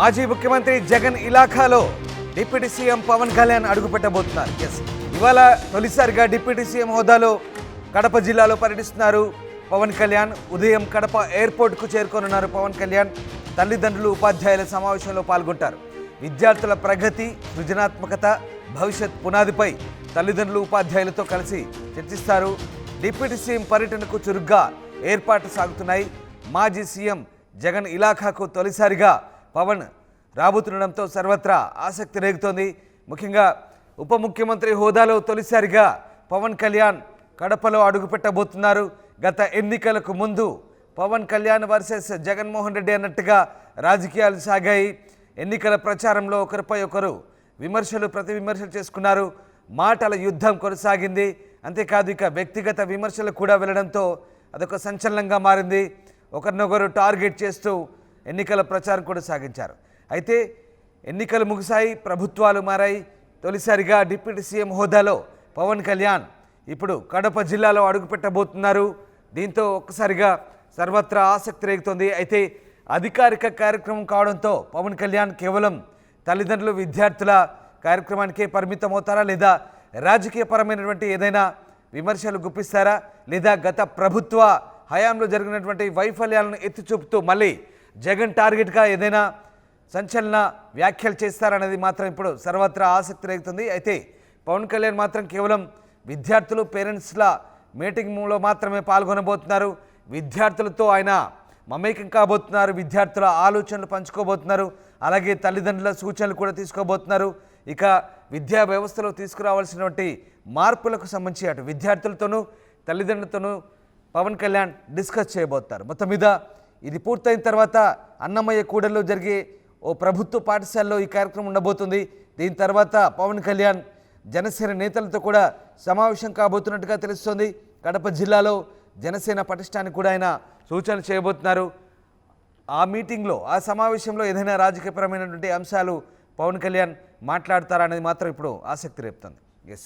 మాజీ ముఖ్యమంత్రి Jagan ఇలాఖాలో deputy CM Pawan Kalyan అడుగుపెట్టబోతున్నారు. ఇవాళ తొలిసారిగా డిప్యూటీ సీఎం హోదాలో కడప జిల్లాలో పర్యటిస్తున్నారు పవన్ కళ్యాణ్. ఉదయం కడప ఎయిర్పోర్ట్కు చేరుకోనున్నారు పవన్ కళ్యాణ్. తల్లిదండ్రులు ఉపాధ్యాయుల సమావేశంలో పాల్గొంటారు. విద్యార్థుల ప్రగతి, సృజనాత్మకత, భవిష్యత్ పునాదిపై తల్లిదండ్రులు ఉపాధ్యాయులతో కలిసి చర్చిస్తారు. డిప్యూటీ సీఎం పర్యటనకు చురుగ్గా ఏర్పాట్లు సాగుతున్నాయి. మాజీ సీఎం జగన్ ఇలాఖాకు తొలిసారిగా పవన్ రాబోతుండడంతో సర్వత్రా ఆసక్తి రేగుతోంది. ముఖ్యంగా ఉప ముఖ్యమంత్రి హోదాలో తొలిసారిగా పవన్ కళ్యాణ్ కడపలో అడుగుపెట్టబోతున్నారు. గత ఎన్నికలకు ముందు పవన్ కళ్యాణ్ వర్సెస్ జగన్మోహన్ రెడ్డి అన్నట్టుగా రాజకీయాలు సాగాయి. ఎన్నికల ప్రచారంలో ఒకరిపై ఒకరు విమర్శలు ప్రతి విమర్శలు చేసుకున్నారు. మాటల యుద్ధం కొనసాగింది. అంతేకాదు ఇక వ్యక్తిగత విమర్శలు కూడా వెళ్ళడంతో అదొక సంచలనంగా మారింది. ఒకరినొకరు టార్గెట్ చేస్తూ ఎన్నికల ప్రచారం కూడా సాగించారు. అయితే ఎన్నికలు ముగిశాయి, ప్రభుత్వాలు మారాయి. తొలిసారిగా డిప్యూటీ సీఎం హోదాలో పవన్ కళ్యాణ్ ఇప్పుడు కడప జిల్లాలో అడుగుపెట్టబోతున్నారు. దీంతో ఒక్కసారిగా సర్వత్రా ఆసక్తి రేగుతోంది. అయితే అధికారిక కార్యక్రమం కావడంతో పవన్ కళ్యాణ్ కేవలం తల్లిదండ్రులు, విద్యార్థుల కార్యక్రమానికే పరిమితం అవుతారా, లేదా రాజకీయపరమైనటువంటి ఏదైనా విమర్శలు గుప్పిస్తారా, లేదా గత ప్రభుత్వ హయాంలో జరిగినటువంటి వైఫల్యాలను ఎత్తి చూపుతూ మళ్ళీ జగన్ టార్గెట్గా ఏదైనా సంచలన వ్యాఖ్యలు చేస్తారనేది మాత్రం ఇప్పుడు సర్వత్రా ఆసక్తి రేగుతుంది. అయితే పవన్ కళ్యాణ్ మాత్రం కేవలం విద్యార్థులు, పేరెంట్స్ల మీటింగ్లో మాత్రమే పాల్గొనబోతున్నారు. విద్యార్థులతో ఆయన మమేకం కాబోతున్నారు. విద్యార్థుల ఆలోచనలు పంచుకోబోతున్నారు. అలాగే తల్లిదండ్రుల సూచనలు కూడా తీసుకోబోతున్నారు. ఇక విద్యా వ్యవస్థలో తీసుకురావాల్సినటువంటి మార్పులకు సంబంధించి అటు విద్యార్థులతోనూ తల్లిదండ్రులతోనూ పవన్ కళ్యాణ్ డిస్కస్ చేయబోతున్నారు. మొత్తం మీద ఇది పూర్తయిన తర్వాత అన్నమయ్య కూడల్లో జరిగే ఓ ప్రభుత్వ పాఠశాలలో ఈ కార్యక్రమం ఉండబోతుంది. దీని తర్వాత పవన్ కళ్యాణ్ జనసేన నేతలతో కూడా సమావేశం కాబోతున్నట్టుగా తెలుస్తోంది. కడప జిల్లాలో జనసేన పటిష్టానికి కూడా ఆయన సూచనలు చేయబోతున్నారు. ఆ మీటింగ్లో, ఆ సమావేశంలో ఏదైనా రాజకీయపరమైనటువంటి అంశాలు పవన్ కళ్యాణ్ మాట్లాడతారా అనేది మాత్రం ఇప్పుడు ఆసక్తి రేపుతుంది.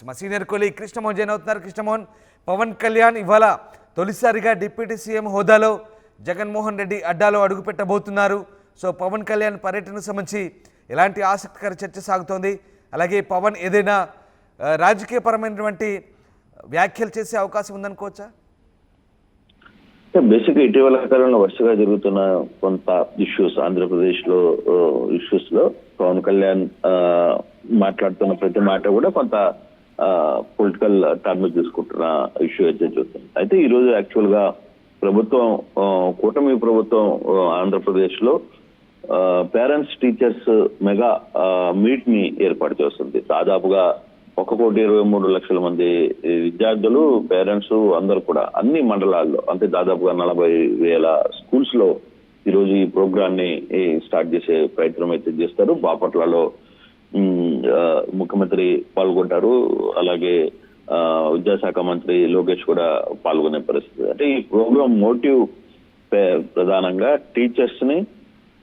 మా సీనియర్ కొలీగ్ కృష్ణమోహన్ జైన్ అవుతున్నారు. కృష్ణమోహన్, పవన్ కళ్యాణ్ ఇవాళ తొలిసారిగా డిప్యూటీ సీఎం హోదాలో జగన్మోహన్ రెడ్డి అడ్డాలో అడుగుపెట్టబోతున్నారు. సో పవన్ కళ్యాణ్ పర్యటనకు సంబంధించి ఎలాంటి ఆసక్తికర చర్చ సాగుతోంది? అలాగే పవన్ ఏదైనా రాజకీయపరమైనటువంటి వ్యాఖ్యలు చేసే అవకాశం ఉందనుకోవచ్చా? బేసిక్గా ఇటీవల కాలంలో వరుసగా జరుగుతున్న కొంత ఇష్యూస్, ఆంధ్రప్రదేశ్లో ఇష్యూస్లో పవన్ కళ్యాణ్ మాట్లాడుతున్న ప్రతి మాట కూడా కొంత పొలిటికల్ టర్మ్ తీసుకుంటున్న ఇష్యూ అయితే చూస్తుంది. అయితే ఈరోజు యాక్చువల్గా ప్రభుత్వం, కూటమి ప్రభుత్వం ఆంధ్రప్రదేశ్లో పేరెంట్స్ టీచర్స్ మెగా మీట్ ని ఏర్పాటు చేస్తుంది. దాదాపుగా 1,23,00,000 మంది విద్యార్థులు, పేరెంట్స్ అందరూ కూడా అన్ని మండలాల్లో, అంటే దాదాపుగా 40,000 స్కూల్స్ లో ఈరోజు ఈ ప్రోగ్రామ్ ని స్టార్ట్ చేసే ప్రయత్నం అయితే చేస్తారు. బాపట్లలో ముఖ్యమంత్రి పాల్గొంటారు. అలాగే విద్యాశాఖ మంత్రి లోకేష్ కూడా పాల్గొనే పరిస్థితి. అంటే ఈ ప్రోగ్రామ్ మోటివ్ ప్రధానంగా టీచర్స్ ని,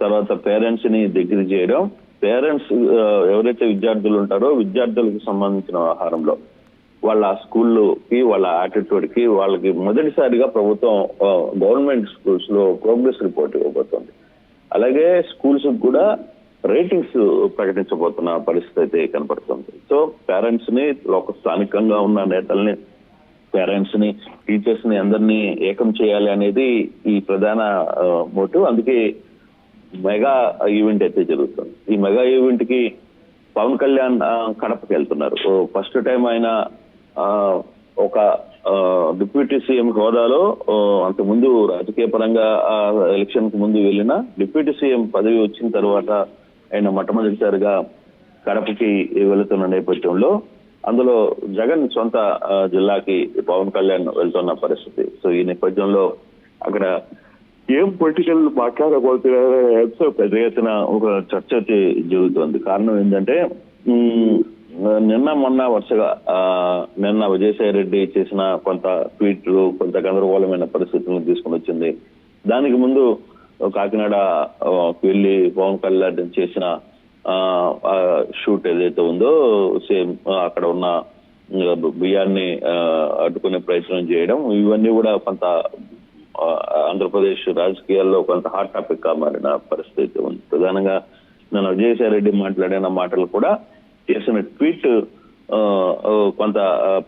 తర్వాత పేరెంట్స్ ని దగ్గర చేయడం. పేరెంట్స్ ఎవరైతే విద్యార్థులు ఉంటారో విద్యార్థులకు సంబంధించిన వ్యవహారంలో వాళ్ళ స్కూల్కి, వాళ్ళ యాటిట్యూడ్ కి, వాళ్ళకి మొదటిసారిగా ప్రభుత్వం గవర్నమెంట్ స్కూల్స్ లో ప్రోగ్రెస్ రిపోర్ట్ ఇవ్వబోతోంది. అలాగే స్కూల్స్ కూడా రేటింగ్స్ ప్రకటించబోతున్న పరిస్థితి అయితే కనపడుతుంది. సో పేరెంట్స్ ని, స్థానికంగా ఉన్న నేతల్ని, పేరెంట్స్ ని, టీచర్స్ ని అందరినీ ఏకం చేయాలి అనేది ఈ ప్రధాన మోటివ్. అందుకే మెగా ఈవెంట్ అయితే జరుగుతుంది. ఈ మెగా ఈవెంట్ కి పవన్ కళ్యాణ్ కడపకి వెళ్తున్నారు. ఫస్ట్ టైం ఆయన ఒక డిప్యూటీ సీఎం హోదాలో, అంతకుముందు రాజకీయ పరంగా ఎలక్షన్ కు ముందు వెళ్ళిన డిప్యూటీ సీఎం పదవి వచ్చిన తర్వాత ఆయన మొట్టమొదటిసారిగా కడపకి వెళుతున్న నేపథ్యంలో, అందులో జగన్ సొంత జిల్లాకి పవన్ కళ్యాణ్ వెళ్తున్న పరిస్థితి. సో ఈ నేపథ్యంలో అక్కడ ఏం పొలిటికల్ మాట్లాడబోతున్నారో పెద్ద ఎత్తున ఒక చర్చ జరుగుతుంది. కారణం ఏంటంటే నిన్న మొన్న వరుసగా నిన్న విజయసాయి రెడ్డి చేసిన కొంత ట్వీట్లు కొంత గందరగోళమైన పరిస్థితులను తీసుకుని వచ్చింది. దానికి ముందు కాకినాడ వెళ్ళి పవన్ కళ్యాణ్ చేసిన షూట్ ఏదైతే ఉందో, సేమ్ అక్కడ ఉన్న బియ్యాన్ని అడ్డుకునే ప్రయత్నం చేయడం, ఇవన్నీ కూడా కొంత ఆంధ్రప్రదేశ్ రాజకీయాల్లో కొంత హాట్ టాపిక్ గా మారిన పరిస్థితి ఉంది. ప్రధానంగా నేను విజయసాయి రెడ్డి మాట్లాడిన మాటలు కూడా చేసిన ట్వీట్ కొంత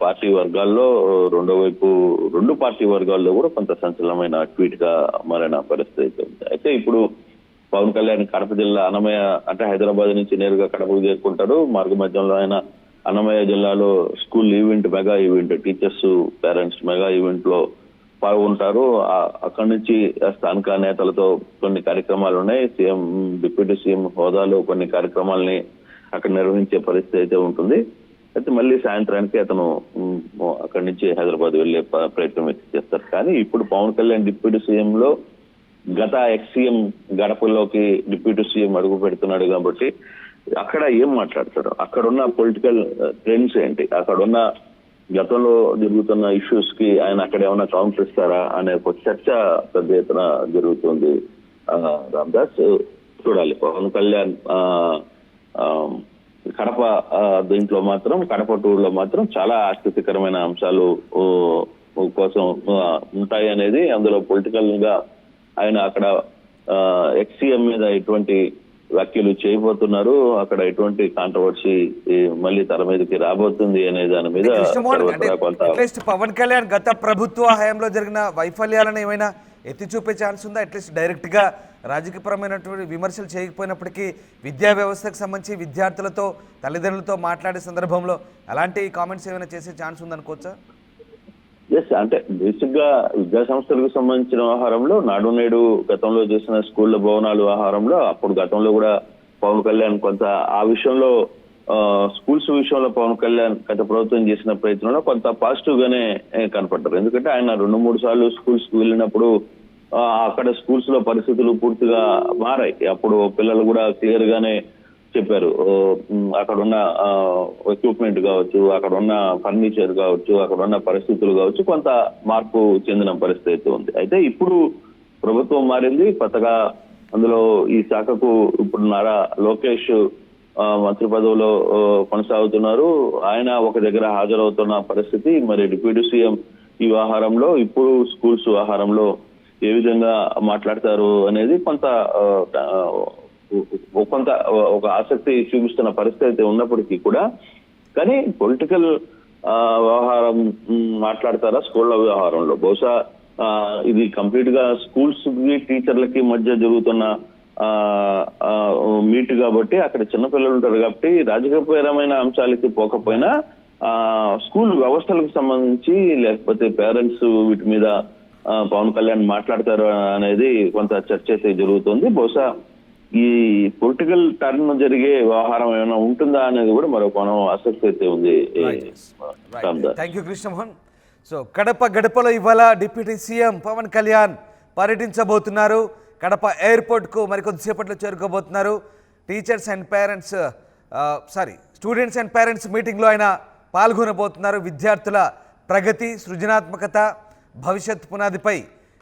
పార్టీ వర్గాల్లో రెండు పార్టీ వర్గాల్లో కూడా కొంత సంచలనమైన ట్వీట్ గా మారిన పరిస్థితి ఉంది. అయితే ఇప్పుడు పవన్ కళ్యాణ్ కడప జిల్లా అన్నమయ్య అంటే హైదరాబాద్ నుంచి నేరుగా కడపకు చేరుకుంటారు. మార్గ మధ్యంలో ఆయన అన్నమయ్య జిల్లాలో school event, mega event, teachers parents mega event లో పాల్గొంటారు. అక్కడి నుంచి స్థానిక నేతలతో కొన్ని కార్యక్రమాలు ఉన్నాయి. సీఎం, డిప్యూటీ సీఎం హోదాలో కొన్ని కార్యక్రమాలని అక్కడ నిర్వహించే పరిస్థితి అయితే ఉంటుంది. అయితే మళ్ళీ సాయంత్రానికి అతను అక్కడి నుంచి హైదరాబాద్ వెళ్లే ప్రయత్నం అయితే చేస్తారు. కానీ ఇప్పుడు పవన్ కళ్యాణ్ డిప్యూటీ సీఎం లో గత ఎక్స్-సీఎం గడపలోకి డిప్యూటీ సీఎం అడుగు పెడుతున్నాడు కాబట్టి అక్కడ ఏం మాట్లాడతాడు, అక్కడున్న పొలిటికల్ ట్రెండ్స్ ఏంటి, అక్కడున్న గతంలో జరుగుతున్న ఇష్యూస్ కి ఆయన అక్కడ ఏమైనా కౌంటర్ ఇస్తారా అనే ఒక చర్చ పెద్ద ఎత్తున జరుగుతుంది. రామ్దాస్, చూడాలి. పవన్ కళ్యాణ్ కడప దీంట్లో మాత్రం, కడప టూర్ లో మాత్రం చాలా ఆసక్తికరమైన అంశాలు కోసం ఉంటాయి అనేది, అందులో పొలిటికల్ గా ఆయన అక్కడ ఎక్స్-సీఎం మీద ఎటువంటి వ్యాఖ్యలు చేయబోతున్నారు, అక్కడ ఎటువంటి కాంట్రవర్సీ మళ్ళీ తల మీదకి రాబోతుంది అనే దాని మీద అట్లీస్ట్ పవన్ కళ్యాణ్ గత ప్రభుత్వ హయాంలో జరిగిన వైఫల్యాలను ఏమైనా ఎత్తి చూపే ఛాన్స్ ఉందా? అట్లీస్ట్ డైరెక్ట్ గా రాజకీయపరమైనటువంటి విమర్శలు చేయకపోయినప్పటికీ విద్యా వ్యవస్థకు సంబంధించి విద్యార్థులతో, తల్లిదండ్రులతో మాట్లాడే సందర్భంలో అలాంటి కామెంట్స్ ఏమైనా చేసే ఛాన్స్ ఉందనుకోవచ్చా? ఎస్, అంటే బేసిక్ గా విద్యా సంస్థలకు సంబంధించిన వ్యవహారంలో నాడు నేడు గతంలో చేసిన స్కూళ్ల భవనాలు వ్యవహారంలో అప్పుడు గతంలో కూడా పవన్ కళ్యాణ్ కొంత ఆ విషయంలో స్కూల్స్ విషయంలో పవన్ కళ్యాణ్ గత ప్రభుత్వం చేసిన ప్రయత్నంలో కొంత పాజిటివ్ గానే కనపడ్డారు. ఎందుకంటే ఆయన 2-3 సార్లు స్కూల్స్ కు వెళ్ళినప్పుడు అక్కడ స్కూల్స్ లో పరిస్థితులు పూర్తిగా మారాయి. అప్పుడు పిల్లలు కూడా క్లియర్ గానే చెప్పారు, అక్కడ ఉన్న ఎక్విప్మెంట్ కావచ్చు, అక్కడ ఉన్న ఫర్నిచర్ కావచ్చు, అక్కడ ఉన్న పరిస్థితులు కావచ్చు, కొంత మార్పు చెందిన పరిస్థితి ఉంది. అయితే ఇప్పుడు ప్రభుత్వం మారింది, కొత్తగా అందులో ఈ శాఖకు ఇప్పుడు నారా లోకేష్ మంత్రి పదవిలో కొనసాగుతున్నారు. ఆయన ఒక దగ్గర హాజరవుతున్న పరిస్థితి. మరి డిప్యూటీ సీఎం ఈ వ్యవహారంలో, ఇప్పుడు స్కూల్స్ వ్యవహారంలో ఏ విధంగా మాట్లాడతారు అనేది కొంత ఒక ఆసక్తి చూపిస్తున్న పరిస్థితి ఉన్నప్పటికీ కూడా, కానీ పొలిటికల్ వ్యవహారం మాట్లాడతారా స్కూళ్ల వ్యవహారంలో? బహుశా ఇది కంప్లీట్ గా స్కూల్స్ కి టీచర్లకి మధ్య జరుగుతున్న మీట్ కాబట్టి అక్కడ చిన్నపిల్లలు ఉంటారు కాబట్టి రాజకీయపరమైన అంశాలకి పోకపోయినా స్కూల్ వ్యవస్థలకు సంబంధించి లేకపోతే పేరెంట్స్ వీటి మీద పవన్ కళ్యాణ్ మాట్లాడతారు అనేది కొంత చర్చ అయితే జరుగుతుంది. బహుశా ఈ పొలిటికల్ టర్న్ జరిగే వ్యవహారం ఏమైనా ఉంటుందా అనేది కూడా మరో కోణం ఆసక్తి అయితే ఉంది. Thank you Krishnamohan. So Kadapa గడపలో ఇవాళ డిప్యూటీ సీఎం పవన్ కళ్యాణ్ పర్యటించబోతున్నారు. కడప ఎయిర్పోర్ట్కు మరికొద్దిసేపట్లో చేరుకోబోతున్నారు. స్టూడెంట్స్ అండ్ పేరెంట్స్ మీటింగ్లో ఆయన పాల్గొనబోతున్నారు. విద్యార్థుల ప్రగతి, సృజనాత్మకత, భవిష్యత్ పునాదిపై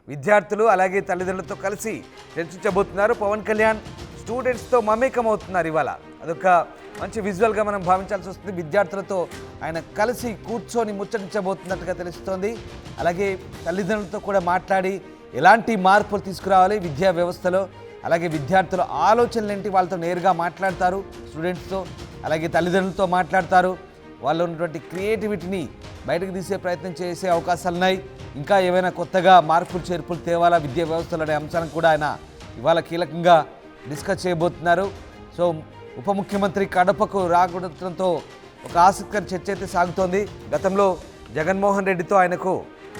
విద్యార్థులు అలాగే తల్లిదండ్రులతో కలిసి చర్చించబోతున్నారు. పవన్ కళ్యాణ్ స్టూడెంట్స్తో మమేకం అవుతున్నారు ఇవాళ. అదొక మంచి విజువల్గా మనం భావించాల్సి వస్తుంది. విద్యార్థులతో ఆయన కలిసి కూర్చొని ముచ్చటించబోతున్నట్టుగా తెలుస్తోంది. అలాగే తల్లిదండ్రులతో కూడా మాట్లాడి ఎలాంటి మార్పులు తీసుకురావాలి విద్యా వ్యవస్థలో, అలాగే విద్యార్థుల ఆలోచనలు ఏంటి వాళ్ళతో నేరుగా మాట్లాడతారు, స్టూడెంట్స్తో అలాగే తల్లిదండ్రులతో మాట్లాడతారు. వాళ్ళు ఉన్నటువంటి క్రియేటివిటీని బయటకు తీసే ప్రయత్నం చేసే అవకాశాలు ఉన్నాయి. ఇంకా ఏమైనా కొత్తగా మార్పులు చేర్పులు తేవాలా విద్యా వ్యవస్థలో అనే అంశాలను కూడా ఆయన ఇవాళ కీలకంగా డిస్కస్ చేయబోతున్నారు. సో ఉప ముఖ్యమంత్రి కడపకు రాకూడటంతో ఒక ఆసక్తికర చర్చ అయితే సాగుతోంది. గతంలో జగన్మోహన్ రెడ్డితో ఆయనకు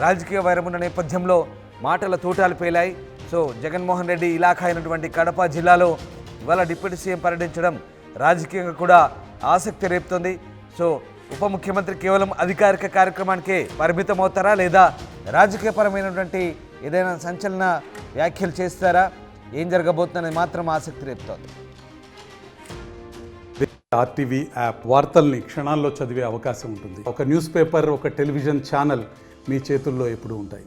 రాజకీయ వైరం ఉన్న నేపథ్యంలో మాటల తూటాలు పేలాయి. సో జగన్మోహన్ రెడ్డి ఇలాఖా అయినటువంటి కడప జిల్లాలో ఇవాళ డిప్యూటీ సీఎం పర్యటించడం రాజకీయంగా కూడా ఆసక్తి రేపుతోంది. సో ఉప ముఖ్యమంత్రి కేవలం అధికారిక కార్యక్రమానికే పరిమితం అవుతారా, లేదా రాజకీయపరమైనటువంటి ఏదైనా సంచలన వ్యాఖ్యలు చేస్తారా, ఏం జరగబోతుందనేది మాత్రం ఆసక్తి రేపుతోంది. ఆర్టీవీ యాప్ వార్తల్ని క్షణాల్లో చదివే అవకాశం ఉంటుంది. ఒక న్యూస్ పేపర్, ఒక టెలివిజన్ ఛానల్ మీ చేతుల్లో ఎప్పుడూ ఉంటాయి.